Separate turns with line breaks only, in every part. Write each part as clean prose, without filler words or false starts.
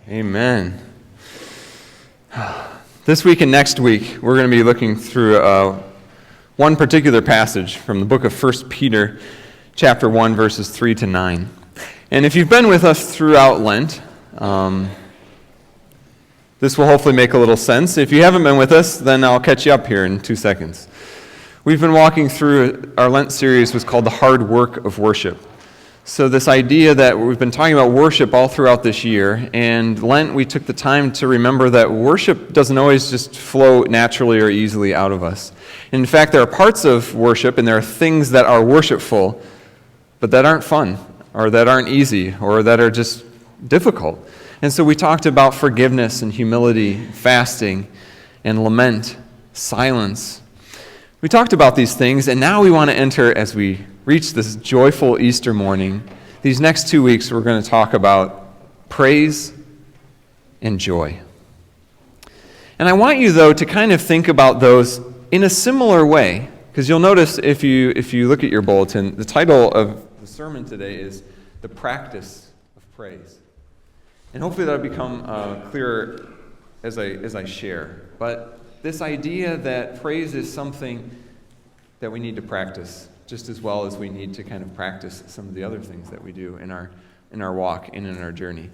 Amen. This week and next week, we're going to be looking through one particular passage from the book of 1 Peter, chapter 1, verses 3 to 9. And if you've been with us throughout Lent, this will hopefully make a little sense. If you haven't been with us, then I'll catch you up here in 2 seconds. We've been walking through, our Lent series was called The Hard Work of Worship. So this idea that we've been talking about worship all throughout this year, and Lent we took the time to remember that worship doesn't always just flow naturally or easily out of us. In fact, there are parts of worship and there are things that are worshipful, but that aren't fun, or that aren't easy, or that are just difficult. And so we talked about forgiveness and humility, fasting and lament, silence. We talked about these things, and now we want to enter, as we reach this joyful Easter morning, these next 2 weeks we're going to talk about praise and joy. And I want you, though, to kind of think about those in a similar way, because you'll notice if you look at your bulletin, the title of the sermon today is The Practice of Praise. And hopefully that'll become clearer as I share. But this idea that praise is something that we need to practice just as well as we need to kind of practice some of the other things that we do in our walk and in our journey.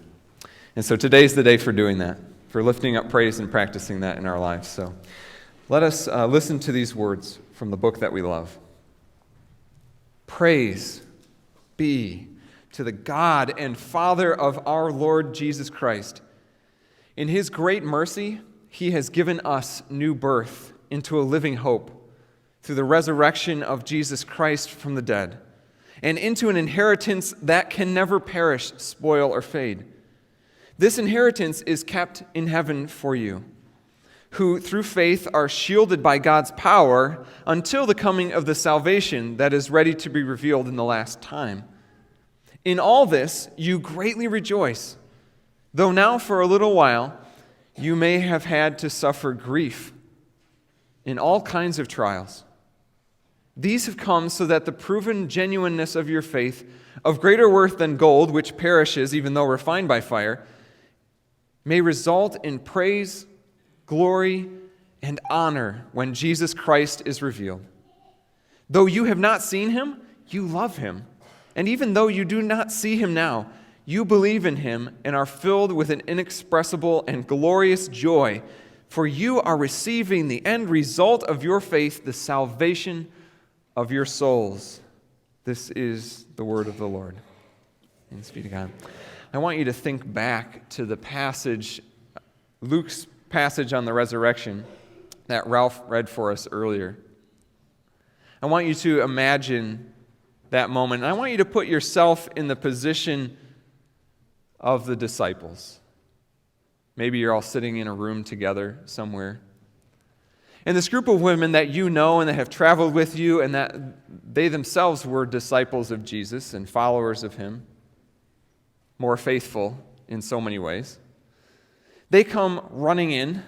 And so today's the day for doing that, for lifting up praise and practicing that in our lives. So let us listen to these words from the book that we love. Praise be to the God and Father of our Lord Jesus Christ. In His great mercy, He has given us new birth into a living hope through the resurrection of Jesus Christ from the dead, and into an inheritance that can never perish, spoil, or fade. This inheritance is kept in heaven for you, who through faith are shielded by God's power until the coming of the salvation that is ready to be revealed in the last time. In all this you greatly rejoice, though now for a little while you may have had to suffer grief in all kinds of trials. These have come so that the proven genuineness of your faith, of greater worth than gold, which perishes even though refined by fire, may result in praise, glory, and honor when Jesus Christ is revealed. Though you have not seen Him, you love Him. And even though you do not see Him now, you believe in Him and are filled with an inexpressible and glorious joy, for you are receiving the end result of your faith, the salvation of your souls. This is the word of the Lord. Thanks be to God. I want you to think back to the passage, Luke's passage on the resurrection that Ralph read for us earlier. I want you to imagine that moment. And I want you to put yourself in the position of the disciples. Maybe you're all sitting in a room together somewhere. And this group of women that you know and that have traveled with you and that they themselves were disciples of Jesus and followers of Him, more faithful in so many ways, they come running in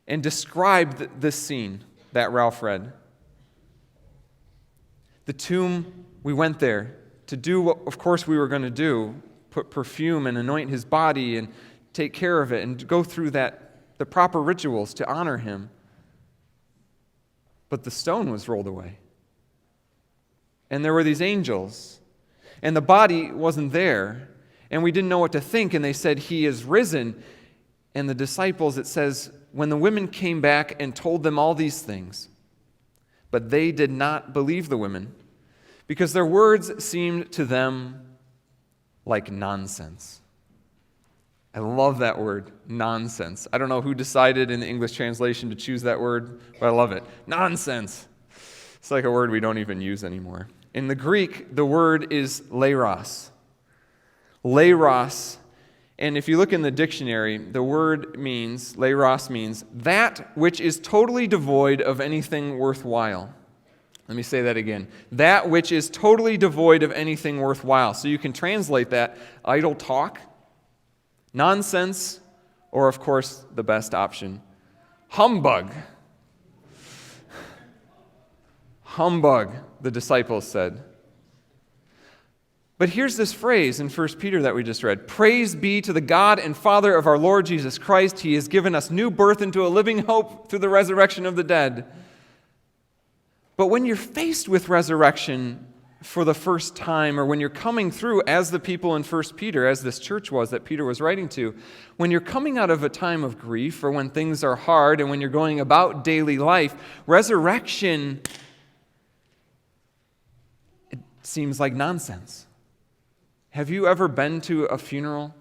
and describe this scene that Ralph read. The tomb, we went there to do what, of course, we were going to do, put perfume and anoint His body and take care of it and go through the proper rituals to honor Him. But the stone was rolled away. And there were these angels. And the body wasn't there. And we didn't know what to think. And they said, He is risen. And the disciples, it says, when the women came back and told them all these things, but they did not believe the women, because their words seemed to them like nonsense. I love that word, nonsense. I don't know who decided in the English translation to choose that word, but I love it. Nonsense. It's like a word we don't even use anymore. In the Greek, the word is leiros. Leiros, and if you look in the dictionary, the word means, leiros means, that which is totally devoid of anything worthwhile. Let me say that again. That which is totally devoid of anything worthwhile. So you can translate that idle talk, nonsense, or of course, the best option, humbug. Humbug, the disciples said. But here's this phrase in 1 Peter that we just read. Praise be to the God and Father of our Lord Jesus Christ. He has given us new birth into a living hope through the resurrection of the dead. But when you're faced with resurrection for the first time, or when you're coming through, as the people in 1 Peter, as this church was that Peter was writing to, when you're coming out of a time of grief, or when things are hard, and when you're going about daily life, resurrection, it seems like nonsense. Have you ever been to a funeral,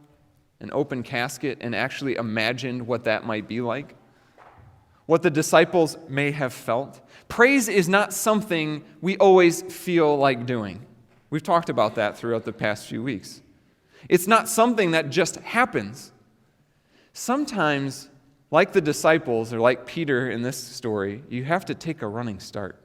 an open casket, and actually imagined what that might be like? What the disciples may have felt? Praise is not something we always feel like doing. We've talked about that throughout the past few weeks. It's not something that just happens. Sometimes, like the disciples, or like Peter in this story, you have to take a running start.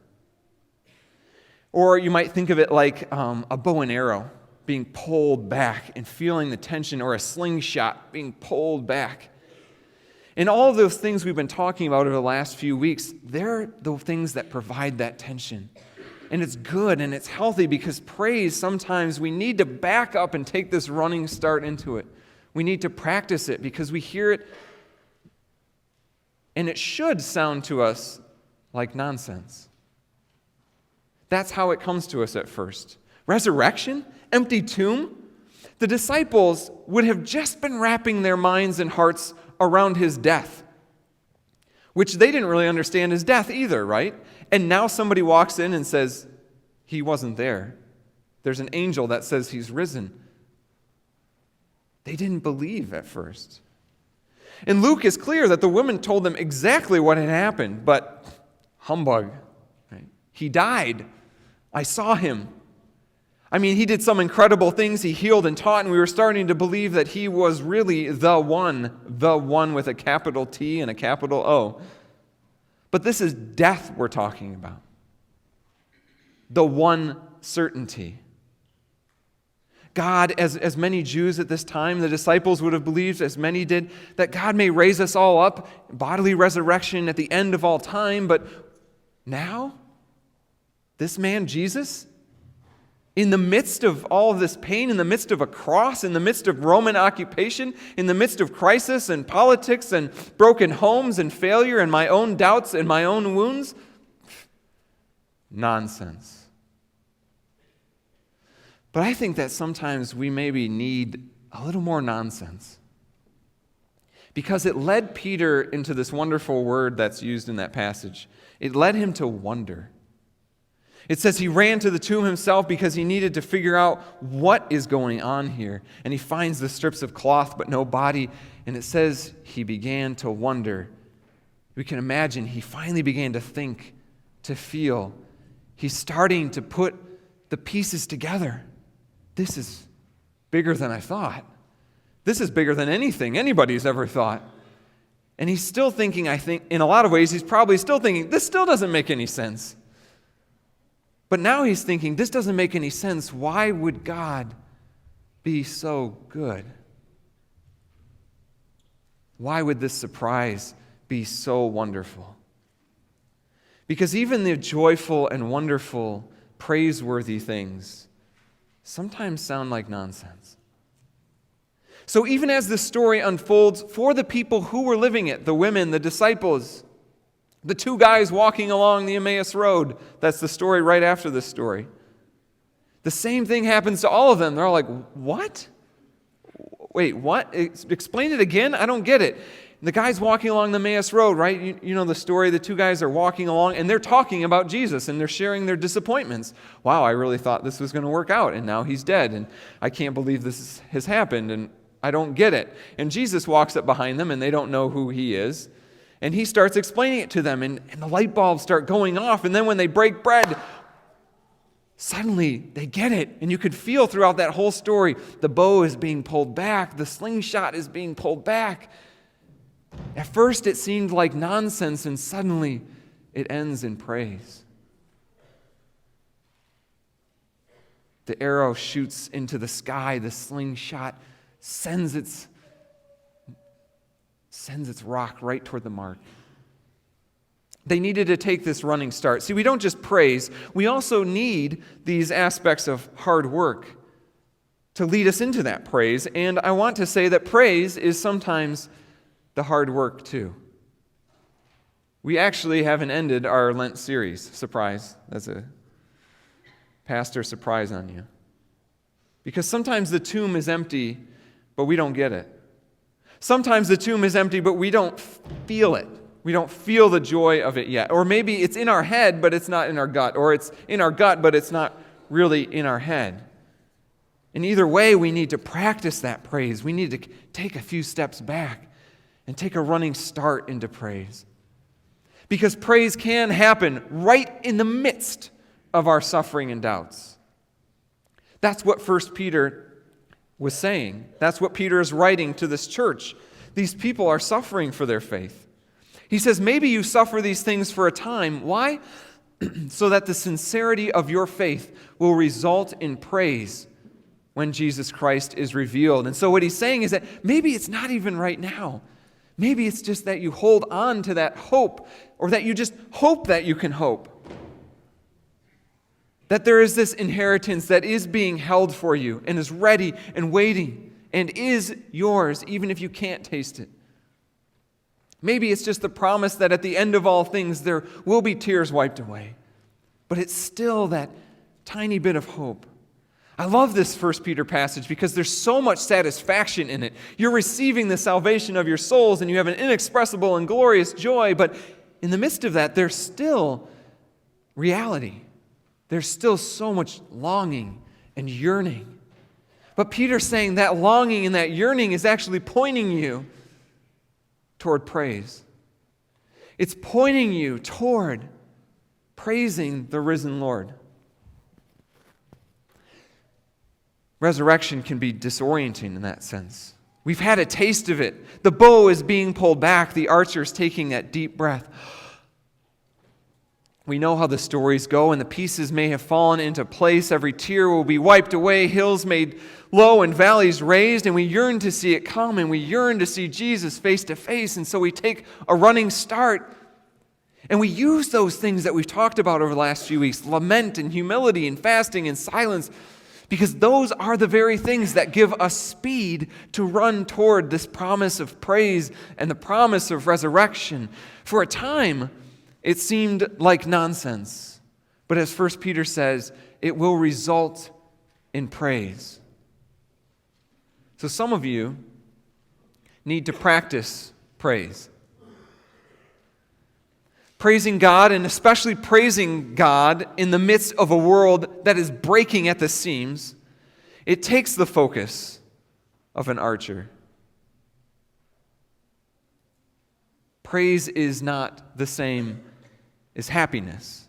Or you might think of it like a bow and arrow being pulled back and feeling the tension, or a slingshot being pulled back. And all of those things we've been talking about over the last few weeks, they're the things that provide that tension. And it's good and it's healthy, because praise, sometimes we need to back up and take this running start into it. We need to practice it because we hear it, and it should sound to us like nonsense. That's how it comes to us at first. Resurrection? Empty tomb? The disciples would have just been wrapping their minds and hearts around his death, which they didn't really understand his death either, right? And now somebody walks in and says, he wasn't there. There's an angel that says he's risen. They didn't believe at first. And Luke is clear that the women told them exactly what had happened, but humbug. Right? He died. I saw him. I mean, he did some incredible things. He healed and taught, and we were starting to believe that he was really the one with a capital T and a capital O. But this is death we're talking about. The one certainty. God, as many Jews at this time, the disciples would have believed, as many did, that God may raise us all up, bodily resurrection at the end of all time. But now, this man, Jesus, in the midst of all of this pain, in the midst of a cross, in the midst of Roman occupation, in the midst of crisis and politics and broken homes and failure and my own doubts and my own wounds, nonsense. But I think that sometimes we maybe need a little more nonsense, because it led Peter into this wonderful word that's used in that passage. It led him to wonder. It says he ran to the tomb himself because he needed to figure out what is going on here. And he finds the strips of cloth but no body. And it says he began to wonder. We can imagine he finally began to think, to feel. He's starting to put the pieces together. This is bigger than I thought. This is bigger than anything anybody's ever thought. And he's still thinking, I think, in a lot of ways, he's probably still thinking, this still doesn't make any sense. But now he's thinking, this doesn't make any sense. Why would God be so good? Why would this surprise be so wonderful? Because even the joyful and wonderful, praiseworthy things sometimes sound like nonsense. So even as the story unfolds for the people who were living it, the women, the disciples, the two guys walking along the Emmaus Road, that's the story right after this story. The same thing happens to all of them. They're all like, what? Wait, what? Explain it again? I don't get it. The guys walking along the Emmaus Road, right? You know the story. The two guys are walking along, and they're talking about Jesus, and they're sharing their disappointments. Wow, I really thought this was going to work out, and now he's dead, and I can't believe this has happened, and I don't get it. And Jesus walks up behind them, and they don't know who he is. And he starts explaining it to them, and the light bulbs start going off. And then when they break bread, suddenly they get it. And you could feel throughout that whole story, the bow is being pulled back. The slingshot is being pulled back. At first it seemed like nonsense, and suddenly it ends in praise. The arrow shoots into the sky. The slingshot sends its rock right toward the mark. They needed to take this running start. See, we don't just praise, we also need these aspects of hard work to lead us into that praise. And I want to say that praise is sometimes the hard work too. We actually haven't ended our Lent series. Surprise. That's a pastor surprise on you. Because sometimes the tomb is empty, but we don't get it. Sometimes the tomb is empty, but we don't feel it. We don't feel the joy of it yet. Or maybe it's in our head, but it's not in our gut. Or it's in our gut, but it's not really in our head. In either way, we need to practice that praise. We need to take a few steps back and take a running start into praise. Because praise can happen right in the midst of our suffering and doubts. That's what 1 Peter was saying. That's what Peter is writing to this church. These people are suffering for their faith. He says, maybe you suffer these things for a time. Why? So that the sincerity of your faith will result in praise when Jesus Christ is revealed. And so what he's saying is that maybe it's not even right now. Maybe it's just that you hold on to that hope, or that you just hope that you can hope. That there is this inheritance that is being held for you and is ready and waiting and is yours even if you can't taste it. Maybe it's just the promise that at the end of all things there will be tears wiped away. But it's still that tiny bit of hope. I love this 1 Peter passage because there's so much satisfaction in it. You're receiving the salvation of your souls and you have an inexpressible and glorious joy, but in the midst of that, there's still reality. There's still so much longing and yearning. But Peter's saying that longing and that yearning is actually pointing you toward praise. It's pointing you toward praising the risen Lord. Resurrection can be disorienting in that sense. We've had a taste of it. The bow is being pulled back. The archer's taking that deep breath. We know how the stories go, and the pieces may have fallen into place. Every tear will be wiped away, hills made low and valleys raised, and we yearn to see it come, and we yearn to see Jesus face to face, and so we take a running start. And we use those things that we've talked about over the last few weeks, lament and humility and fasting and silence, because those are the very things that give us speed to run toward this promise of praise and the promise of resurrection. For a time, it seemed like nonsense. But as 1 Peter says, it will result in praise. So some of you need to practice praise. Praising God, and especially praising God in the midst of a world that is breaking at the seams, it takes the focus of an archer. Praise is not the same as happiness.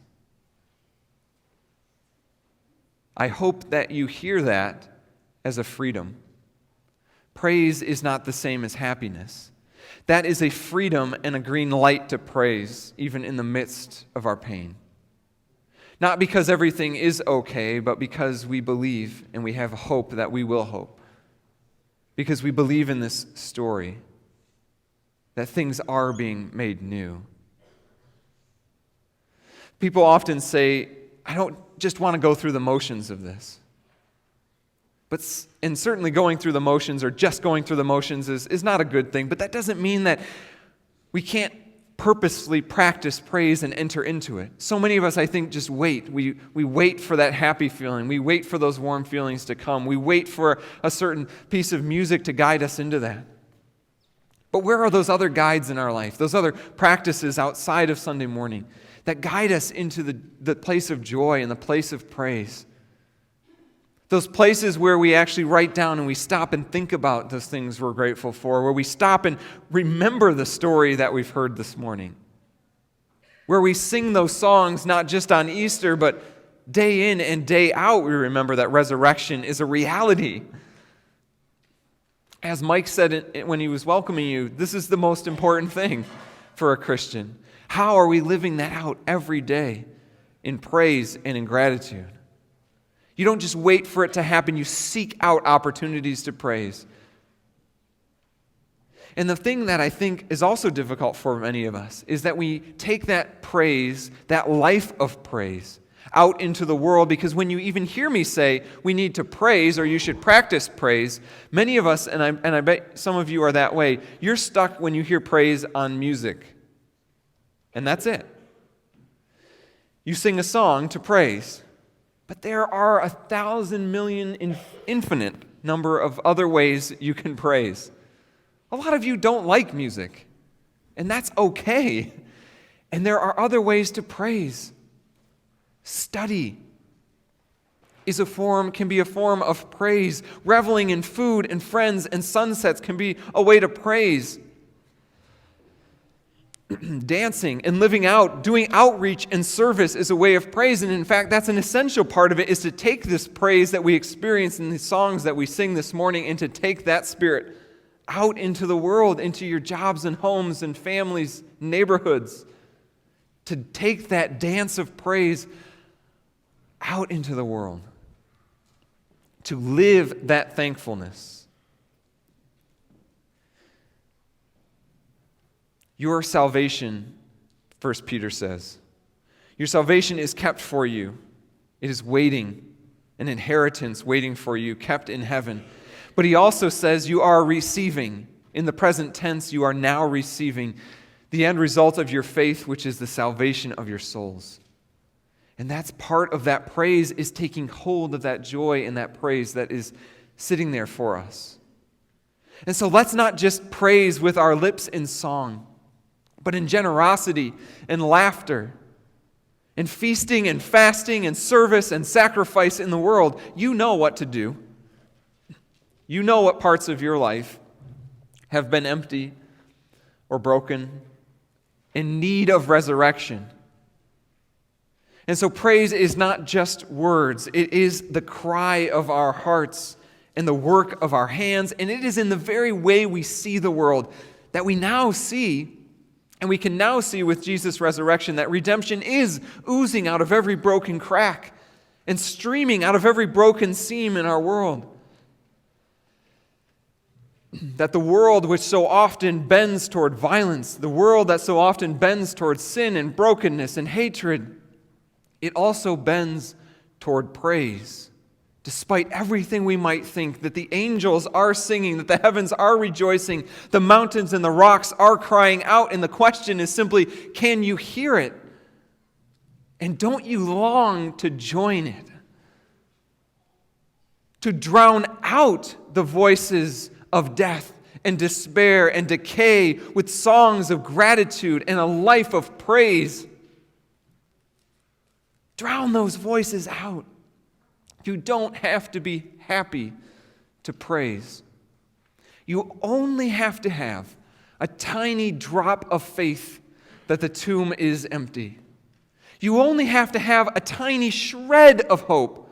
I hope that you hear that as a freedom. Praise is not the same as happiness. That is a freedom and a green light to praise, even in the midst of our pain. Not because everything is okay, but because we believe and we have hope that we will hope. Because we believe in this story, that things are being made new. People often say, I don't just want to go through the motions of this. And certainly going through the motions or just going through the motions is not a good thing, but that doesn't mean that we can't purposefully practice praise and enter into it. So many of us, I think, just wait. We wait for that happy feeling. We wait for those warm feelings to come. We wait for a certain piece of music to guide us into that. But where are those other guides in our life, those other practices outside of Sunday morning that guide us into the place of joy and the place of praise? Those places where we actually write down and we stop and think about those things we're grateful for, where we stop and remember the story that we've heard this morning, where we sing those songs not just on Easter, but day in and day out, we remember that resurrection is a reality. As Mike said when he was welcoming you, this is the most important thing for a Christian. How are we living that out every day in praise and in gratitude? You don't just wait for it to happen. You seek out opportunities to praise. And the thing that I think is also difficult for many of us is that we take that praise, that life of praise, out into the world, because when you even hear me say we need to praise or you should practice praise, many of us, and I bet some of you are that way, you're stuck when you hear praise on music. And that's it. You sing a song to praise. But there are 1,000 million infinite number of other ways you can praise. A lot of you don't like music, and that's okay. And there are other ways to praise. Study can be a form of praise. Reveling in food and friends and sunsets can be a way to praise. Dancing and living out, doing outreach and service is a way of praise. And in fact, that's an essential part of it, is to take this praise that we experience in the songs that we sing this morning and to take that spirit out into the world, into your jobs and homes and families, neighborhoods. To take that dance of praise out into the world. To live that thankfulness. Your salvation, 1 Peter says, your salvation is kept for you. It is waiting, an inheritance waiting for you, kept in heaven. But he also says you are receiving. In the present tense, you are now receiving the end result of your faith, which is the salvation of your souls. And that's part of that praise, is taking hold of that joy and that praise that is sitting there for us. And so let's not just praise with our lips in song, but in generosity and laughter, in feasting and fasting and service and sacrifice in the world. You know what to do. You know what parts of your life have been empty or broken, in need of resurrection. And so praise is not just words. It is the cry of our hearts and the work of our hands, and it is in the very way we see the world that we now see. And we can now see with Jesus' resurrection that redemption is oozing out of every broken crack and streaming out of every broken seam in our world. That the world which so often bends toward violence, the world that so often bends toward sin and brokenness and hatred, it also bends toward praise. Despite everything we might think, that the angels are singing, that the heavens are rejoicing, the mountains and the rocks are crying out, and the question is simply, can you hear it? And don't you long to join it? To drown out the voices of death and despair and decay with songs of gratitude and a life of praise. Drown those voices out. You don't have to be happy to praise. You only have to have a tiny drop of faith that the tomb is empty. You only have to have a tiny shred of hope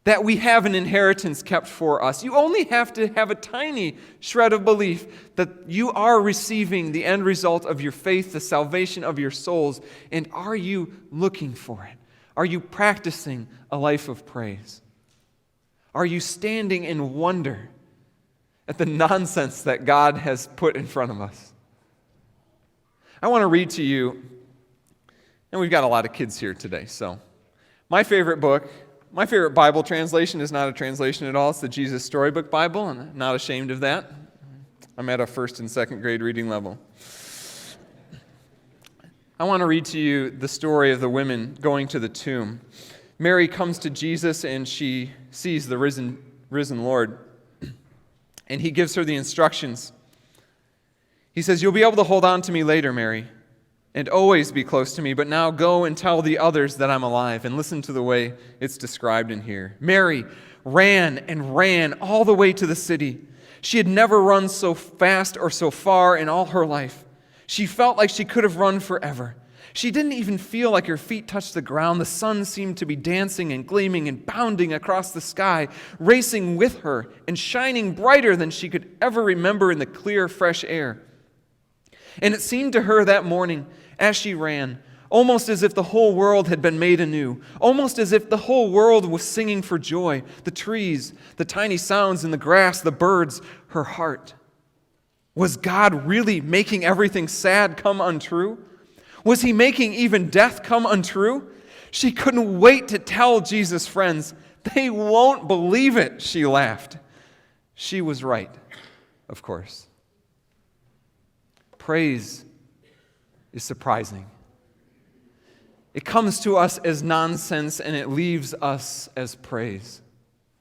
that we have an inheritance kept for us. You only have to have a tiny shred of belief that you are receiving the end result of your faith, the salvation of your souls. And are you looking for it? Are you practicing a life of praise? Are you standing in wonder at the nonsense that God has put in front of us? I want to read to you, and we've got a lot of kids here today, so my favorite Bible translation is not a translation at all. It's the Jesus Storybook Bible, and I'm not ashamed of that. I'm at a first and second grade reading level. I want to read to you the story of the women going to the tomb. Mary comes to Jesus and she sees the risen Lord. And he gives her the instructions. He says, "You'll be able to hold on to me later, Mary, and always be close to me, but now go and tell the others that I'm alive." And listen to the way it's described in here. Mary ran and ran all the way to the city. She had never run so fast or so far in all her life. She felt like she could have run forever. She didn't even feel like her feet touched the ground. The sun seemed to be dancing and gleaming and bounding across the sky, racing with her and shining brighter than she could ever remember in the clear, fresh air. And it seemed to her that morning, as she ran, almost as if the whole world had been made anew, almost as if the whole world was singing for joy. The trees, the tiny sounds in the grass, the birds, her heart. Was God really making everything sad come untrue? Was he making even death come untrue? She couldn't wait to tell Jesus' friends. They won't believe it, she laughed. She was right, of course. Praise is surprising. It comes to us as nonsense and it leaves us as praise.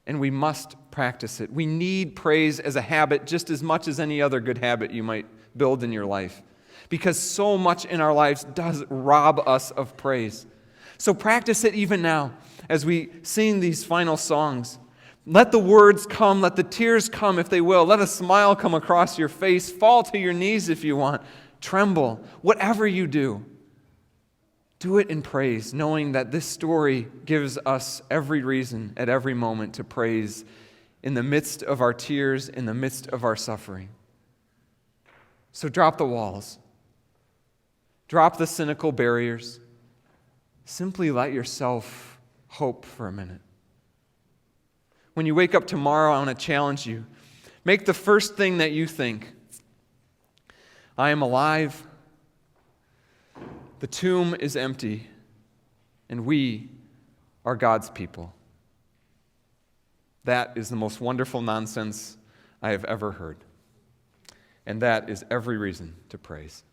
And we must practice it. We need praise as a habit just as much as any other good habit you might build in your life. Because so much in our lives does rob us of praise. So practice it even now as we sing these final songs. Let the words come, let the tears come if they will. Let a smile come across your face. Fall to your knees if you want. Tremble. Whatever you do, do it in praise, knowing that this story gives us every reason at every moment to praise in the midst of our tears, in the midst of our suffering. So drop the walls. Drop the cynical barriers. Simply let yourself hope for a minute. When you wake up tomorrow, I want to challenge you. Make the first thing that you think, I am alive, the tomb is empty, and we are God's people. That is the most wonderful nonsense I have ever heard. And that is every reason to praise.